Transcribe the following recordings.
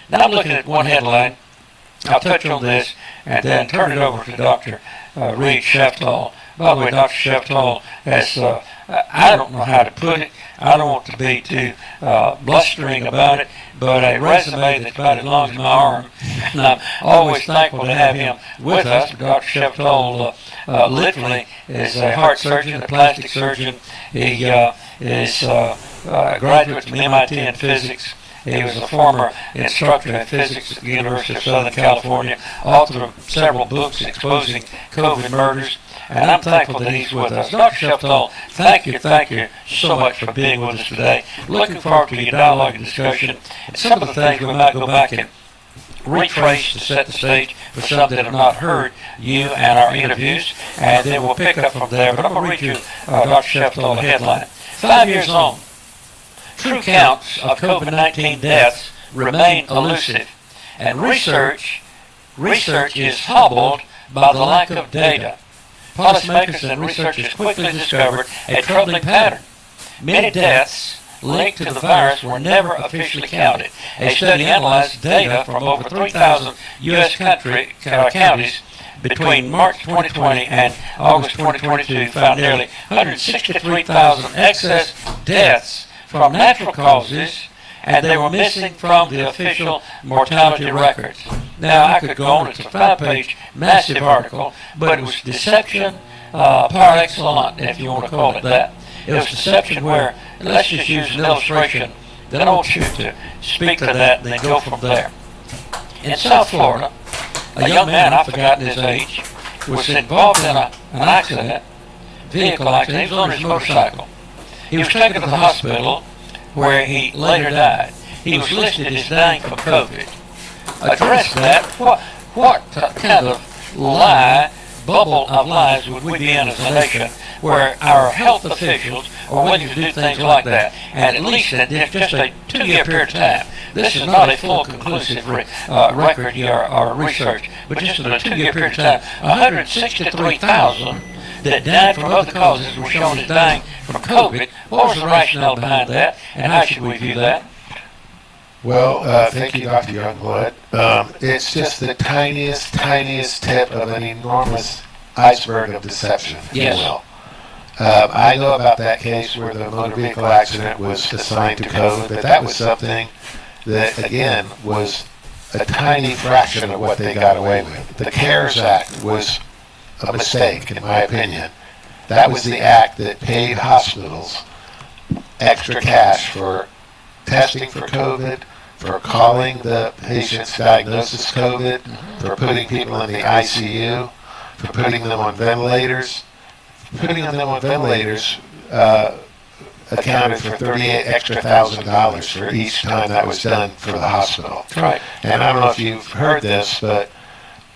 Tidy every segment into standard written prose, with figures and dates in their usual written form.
Now I'm looking at one headline. I'll touch on this and then turn it over to Dr. Sheftall. By the way, Dr. Sheftall has, I don't know how to put it. I don't want to be too blustering about it, but a resume that's about as long as my arm. And I'm always thankful to have him with us. Dr. Sheftall literally is a heart surgeon, a plastic surgeon. He is a graduate from MIT in physics. He was a former instructor in physics at the University of Southern California, author of several books exposing COVID murders, and I'm thankful that he's with us. Dr. Sheftall, thank you so much for being with us today. Looking forward to your dialogue and discussion, and some of the things we might go back and retrace to set the stage for some that have not heard you and our interviews, and then we'll pick up from there. But I'm going to read you, Dr. Sheftall, the headline. 5 years on, true counts of COVID-19 deaths remain elusive, and research is hobbled by the lack of data. Policymakers and researchers quickly discovered a troubling pattern. Many deaths linked to the virus were never officially counted. A study analyzed data from over 3,000 U.S. counties between March 2020 and August 2022 found nearly 163,000 excess deaths from natural causes, and they were missing from the official mortality records. Now, I could go on. It's a 5-page massive article, but it was deception par excellence, if you want to call it that. It was deception where, let's just use an illustration that I want you to speak to that and then go from there. In South Florida, a young man, I've forgotten his age, was involved in an accident, vehicle accident. He was on his motorcycle. He was taken to the hospital where he later died. He was listed as dying from COVID. Address that. What kind of bubble of lies would we be in as a nation where our health officials are willing to do things like that? And at least in just a 2-year period of time. This is not a full conclusive record or research, but just in a 2-year period of time, 163,000 that died from other causes were shown as dying from COVID. What was the rationale behind that, and how should we view that? Well, thank you, Dr. Youngblood. It's just the tiniest tip of an enormous iceberg of deception, if you will. I know about that case where the motor vehicle accident was assigned to COVID, but that was something that, again, was a tiny fraction of what they got away with. The CARES Act was a mistake, in my opinion. That was the act that paid hospitals extra cash for testing for COVID, for calling the patient's diagnosis COVID, for putting people in the ICU, for putting them on ventilators. Putting them on ventilators accounted for $38,000 for each time that was done for the hospital. Right. And I don't know if you've heard this, but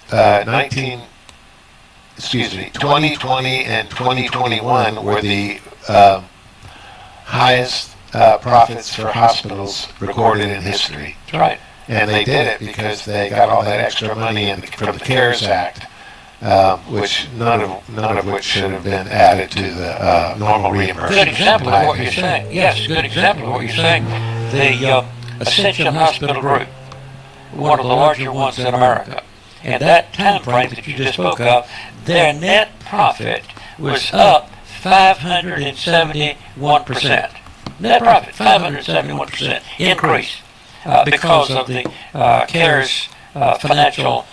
2020 and 2021 were the highest profits for hospitals recorded in history. Right. And they did it because they got all that extra money from the CARES Act, which none of which should have been added to the normal reimbursement. Good example of what you're saying. Yes, good example of what you're saying. The Ascension Hospital Group, one of the larger ones in America, and that time frame that you just spoke of, their net profit was up 571%. Net profit, 571% increase because of the CARES financial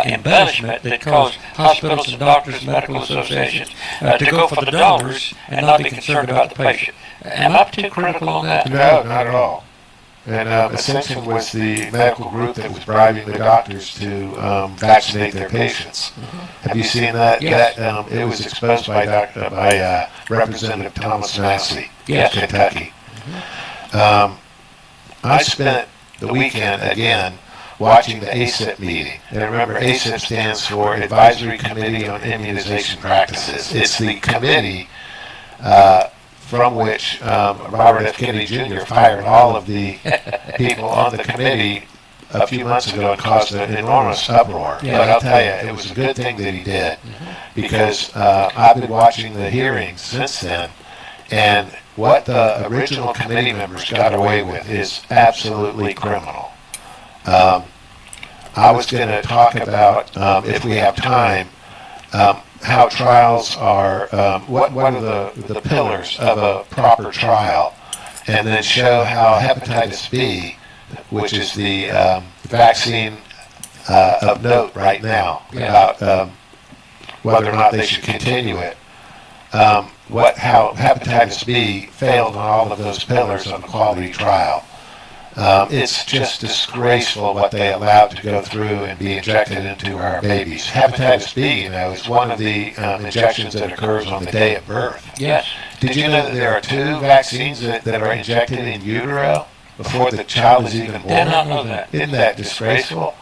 embellishment that caused hospitals and doctors and medical associations to go for the dollars and not be concerned about the patient. Am I too critical on that? No, not at all. And Ascension was the medical group that was bribing the doctors to vaccinate their patients. Have you seen that? Yes. That it was exposed by Representative Thomas Massey Yes. of Kentucky. I spent the weekend again watching the ACIP meeting. And remember, ACIP stands for Advisory Committee on Immunization Practices. It's the committee from which Robert F. Kennedy Jr. fired all of the people on the committee a few months ago and caused an enormous uproar. Yeah. But I'll tell you, it was a good thing that he did, because I've been watching the hearings since then, and what the original committee members got away with is absolutely criminal. I was going to talk about, if we have time, how trials are, what are the pillars of a proper trial, and then show how hepatitis B, which is the vaccine of note right now, about whether or not they should continue it, how hepatitis B failed on all of those pillars of the quality trial. It's just disgraceful what they allowed to go through and be injected into our babies. Hepatitis B, is one of the injections that occurs on the day of birth. Yes. Did you know that there are 2 vaccines that are injected in utero before the child is even born? Did not know that. Isn't that disgraceful?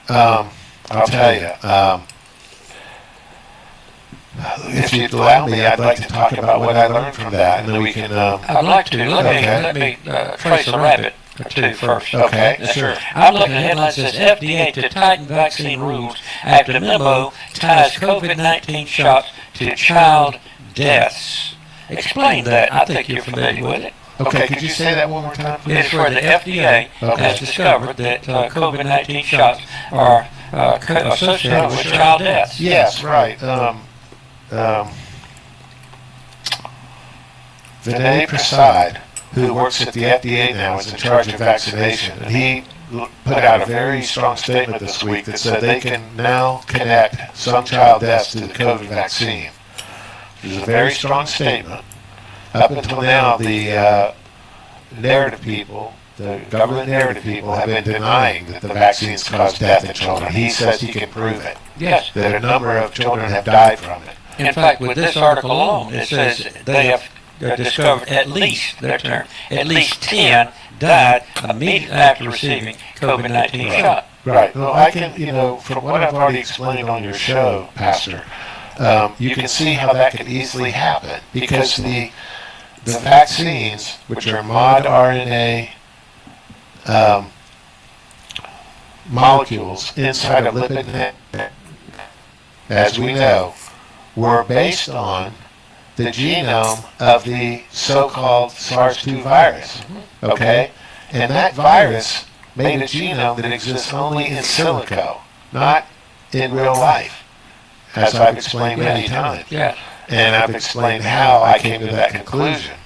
I'll tell you. If you'd allow me, I'd like to talk about what I learned from that, and then we can. I'd like to. Let me trace a rabbit or two first. Okay. Sure. I'm looking at the headline that says FDA to tighten vaccine rules after memo ties COVID-19 shots to child deaths. Explain that. I think you're familiar with it. Okay, could you say that one more time, please? It's where the FDA has discovered that COVID-19 shots are associated with child deaths. Yes, right. Vinay Prasad, who works at the FDA now, is in charge of vaccination, and he put out a very strong statement this week that said they can now connect some child deaths to the COVID vaccine. It was a very strong statement. Up until now, the narrative people, the government narrative people, have been denying that the vaccines cause death in children. He says he can prove it. Yes. That a number of children have died from it. In fact, with this article alone, it says they have discovered at least 10 died immediately after receiving COVID-19 shot. Right. Well, I can, from what I've already explained on your show, Pastor, you can see how that could easily happen, because the vaccines, which are mod RNA molecules inside a lipid net, as we know, were based on the genome of the so-called SARS-2 virus, okay? And that virus made a genome that exists only in silico, not in real life, as I've explained many times. Yeah. And I've explained how I came to that conclusion.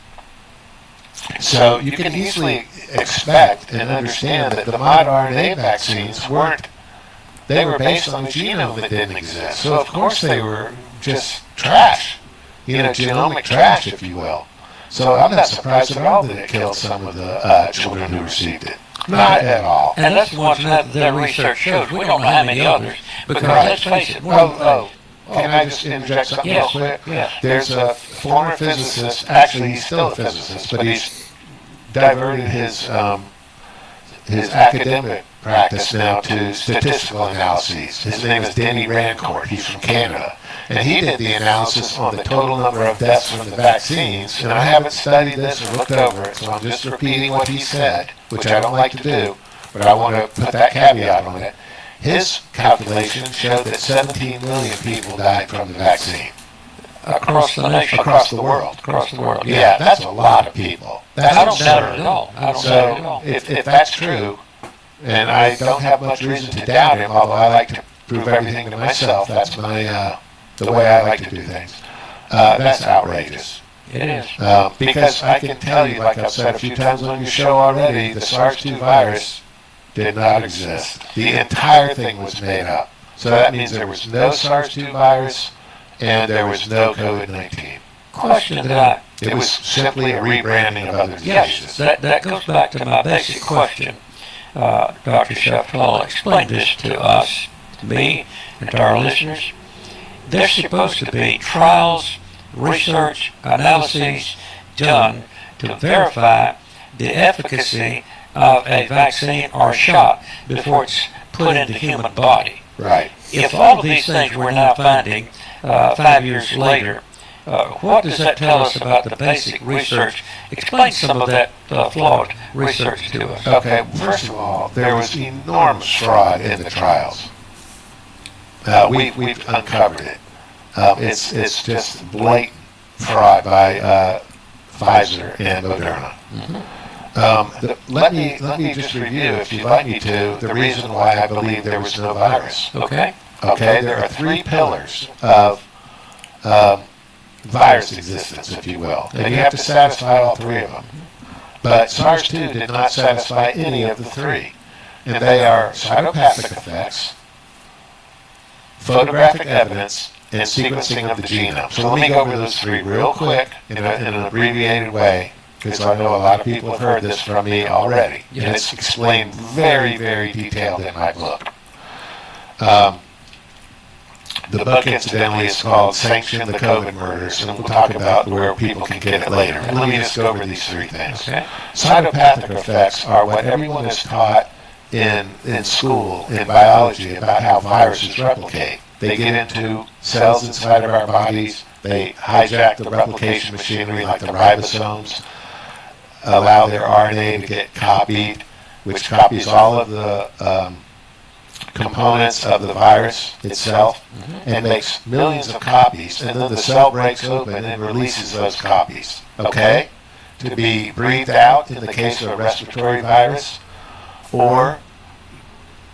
So you can easily expect and understand that the mod RNA vaccines they were based on a genome that didn't exist. So of course they were just trash, genomic trash, if you will. So I'm not surprised at all that it killed some of the children who received it. Not at all. And that's what their research shows. We don't know how many others, because let's face it. Can I just interject something real quick? Yeah. There's a former physicist, actually he's still a physicist, but he's diverted his academic practice now to statistical analyses. His name is Denny Rancourt. He's from Canada. And he did the analysis on the total number of deaths from the vaccines, and I haven't studied this or looked over it, so I'm just repeating what he said, which I don't like to do, but I want to put that caveat on it. His calculations showed that 17 million people died from the vaccine. Across the nation. Across the world. Across the world. Yeah, that's a lot of people. That's I don't doubt absurd. it at all. I don't doubt it at all. If that's true, and I don't have much reason to doubt him, although I like to prove everything to myself, that's the way I like to do things. That's outrageous. It is. Because I can tell you, like I've said a few times on your show already, the SARS-2 virus did not exist. The entire thing was made up. So that means there was no SARS-2 virus and there was no COVID-19. Question that It was simply a rebranding of other diseases. Yes, that goes back to my basic question. Dr. Sheftall, explain this to us, to me, and to our listeners. There's supposed to be trials, research, analyses done to verify the efficacy of a vaccine or a shot before it's put into the human body. Right. If all of these things we're now finding 5 years later, what does that tell us about the basic research? Explain some of that flawed research to us. Okay, first of all, there was enormous fraud in the trials. We've uncovered it. It's just blatant fraud by Pfizer and Moderna. Let me just review, if you'd like me to, the reason why I believe there was no virus. Okay. Okay, there are three pillars of virus existence, if you will, and you have to satisfy all three of them. But SARS-2 did not satisfy any of the three, and they are cytopathic effects, photographic evidence, and sequencing of the genome. So let me go over those three real quick in an abbreviated way, because I know a lot of people have heard this from me already, and it's explained very, very detailed in my book. The book, incidentally, is called Sanction the COVID Murders, and we'll talk about where people can get it later. Let me just go over these three things. Okay. Cytopathic effects are what everyone is taught in school, in biology, about how viruses replicate. They get into cells inside of our bodies, they hijack the replication machinery like the ribosomes, allow their RNA to get copied, which copies all of the components of the virus itself, and makes millions of copies, and then the cell breaks open and releases those copies, okay, to be breathed out in the case of a respiratory virus, or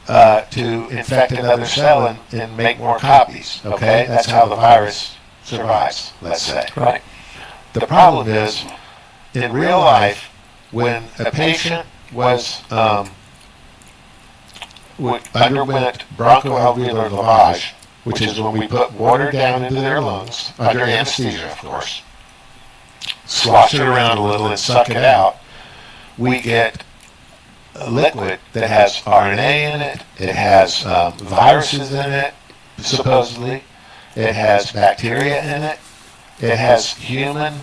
to infect another cell and make more copies, okay? That's how the virus survives, let's say. Right. The problem is, in real life, when a patient was underwent bronchoalveolar lavage, which is when we put water down into their lungs, under anesthesia, of course, slosh it around a little and suck it out, we get a liquid that has RNA in it, it has viruses in it, supposedly, it has bacteria in it, it has human,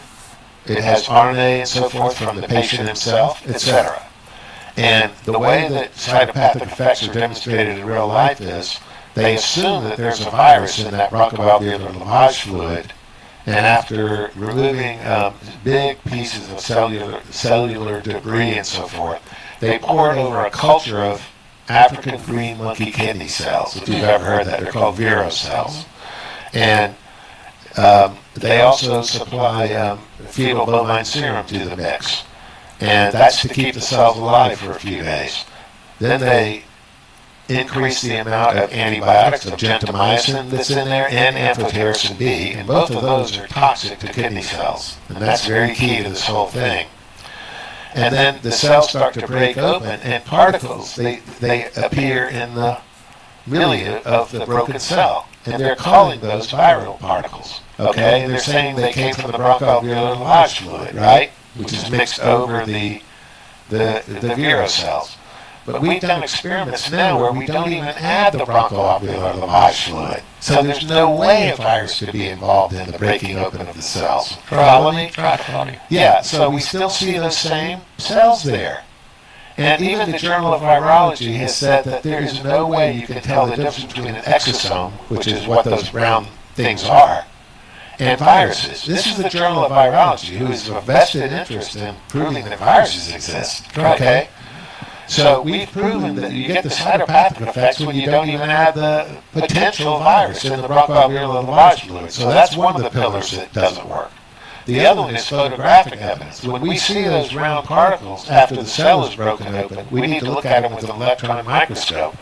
it has RNA and so forth from the patient himself, etc. And the way that cytopathic effects are demonstrated in real life is they assume that there's a virus in that bronchoalveolar lavage fluid, and after removing big pieces of cellular debris and so forth, they pour it over a culture of African green monkey kidney cells, if you've ever heard that. They're called Vero cells. And they also supply fetal bovine serum to the mix. And that's to keep the cells alive for a few days. Then they increase the amount of antibiotics, of gentamicin that's in there, and amphotericin B, and both of those are toxic to kidney cells. And that's very key to this whole thing. And then the cells start to break open, and particles, they appear in the milieu of the broken cell. And they're calling those viral particles, okay? And they're saying they came from the bronchoalveolar lavage fluid, right? Which is mixed over the Vero cells. But we've done experiments now where we don't even add the bronchoalveolar lavage fluid. So there's no way a virus could be involved in the breaking open of the cells. Follow me? Yeah, so we still see those same cells there. And even the Journal of Virology has said that there is no way you can tell the difference between an exosome, which is what those brown things are, and viruses. This is the Journal of Virology, who is of vested interest in proving that viruses exist. Okay? So we've proven that you get the cytopathic effects when you don't even add the potential virus in the bronchoalveolar lavage fluid. So that's one of the pillars that doesn't work. The other one is photographic evidence. When we see those round particles after the cell is broken open, we need to look at them with an electron microscope,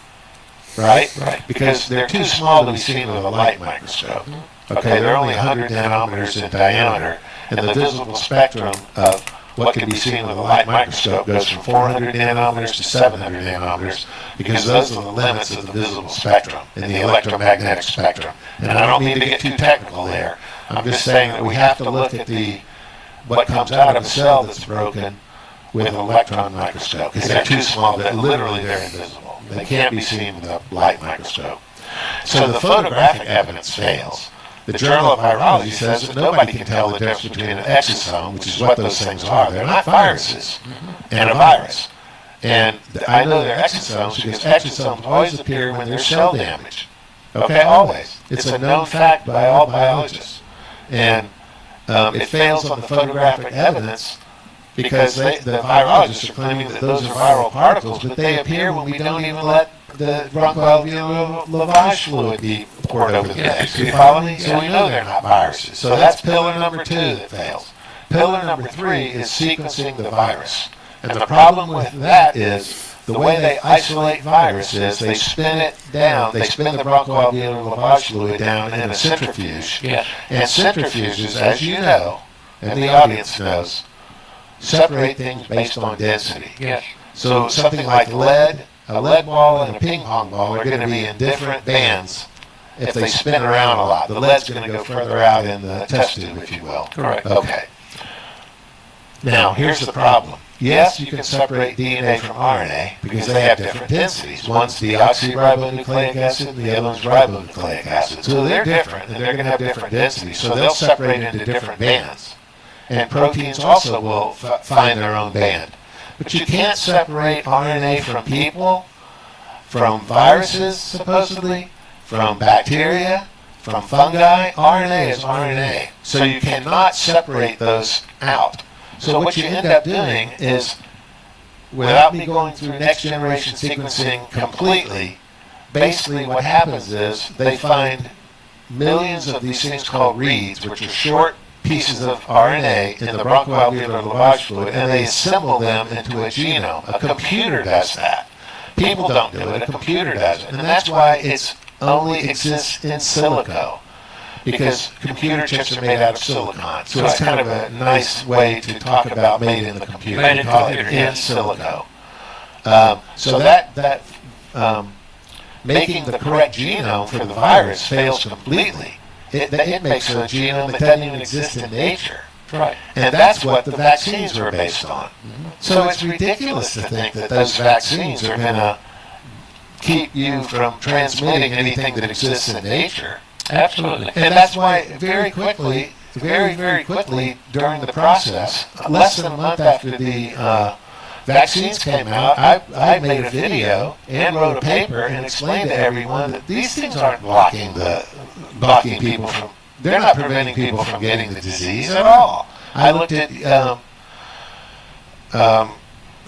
right? Because they're too small to be seen with a light microscope. Okay, they're only 100 nanometers in diameter, and the visible spectrum of what can be seen with a light microscope goes from 400 nanometers to 700 nanometers, because those are the limits of the visible spectrum in the electromagnetic spectrum. And I don't mean to get too technical there. I'm just saying that we have to look at what comes out of a cell that's broken with an electron microscope, because they're too small, that literally they're invisible. They can't be seen with a light microscope. So the photographic evidence fails. The Journal of Virology says that nobody can tell the difference between an exosome, which is what those things are. They're not viruses, and a virus. And I know they're exosomes because exosomes always appear when there's cell damage. Okay, always. It's a known fact by all biologists. And it fails on the photographic evidence because the virologists are claiming that those are viral particles, but they appear when we don't even let the bronchoalveolar lavage fluid be poured over the legs. Do you follow me? So we know they're not viruses. So that's pillar number 2 that fails. Pillar number 3 is sequencing the virus. And the problem with that is the way they isolate viruses, they spin it down, they spin the bronchoalveolar lavage fluid down in a centrifuge. Yes. And centrifuges, as you know, and the audience knows, separate things based on density. Yes. So something like lead, a lead ball and a ping pong ball are going to be in different bands if they spin around a lot. The lead's going to go further out in the test tube, if you will. Correct. Okay. Now, here's the problem. Yes, you can separate DNA from RNA because they have different densities. One's deoxyribonucleic acid, and the other one's ribonucleic acid. So they're different, and they're going to have different densities. So they'll separate into different bands. And proteins also will find their own band. But you can't separate RNA from people, from viruses, supposedly, from bacteria, from fungi. RNA is RNA. So you cannot separate those out. So what you end up doing is, without me going through next generation sequencing completely, basically what happens is they find millions of these things called reads, which are short pieces of RNA in the bronchoalveolar lavage fluid, and they assemble them into a genome. A computer does that. People don't do it, a computer does it. And that's why it only exists in silico, because computer chips are made out of silicon. So it's kind of a nice way to talk about made in the computer. Made in We call it computer, in yes. silico. So that making the correct genome for the virus fails completely. It makes a genome that doesn't even exist in nature. Right. And that's what the vaccines were based on. So it's ridiculous to think that those vaccines are going to keep you from transmitting anything that exists in nature. Absolutely. And that's why very quickly, very quickly during the process, less than a month after the vaccines came out, I made a video and wrote a paper and explained to everyone that these things aren't blocking people from, they're not preventing people from getting the disease at all. I looked at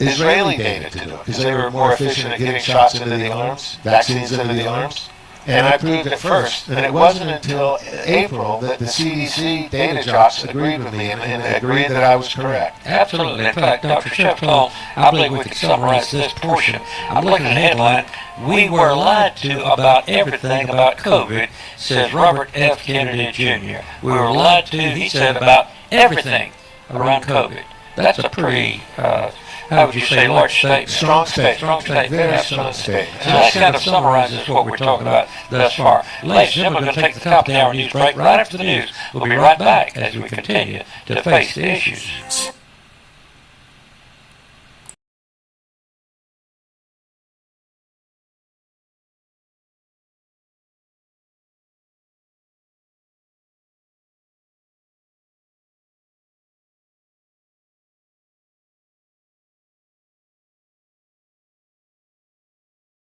Israeli data to do it because they were more efficient at getting shots into the arms, vaccines into the arms. And I proved it first. And it wasn't until April that the CDC data jocks agreed with me and agreed that I was correct. Absolutely. In fact, Dr. Sheftall, I believe we can summarize this portion. I'm looking at the headline, "We were lied to about everything about COVID," says Robert F. Kennedy Jr. We were lied to, he said, about everything around COVID. That's a pretty, how would you say, large statement. Strong statement. Strong statement. Very Absolutely. strong statement. So that kind of summarizes what we're talking about thus far. Ladies and gentlemen, we're going to take the top of the hour news break right after the news. We'll be right back as we continue to face the issues.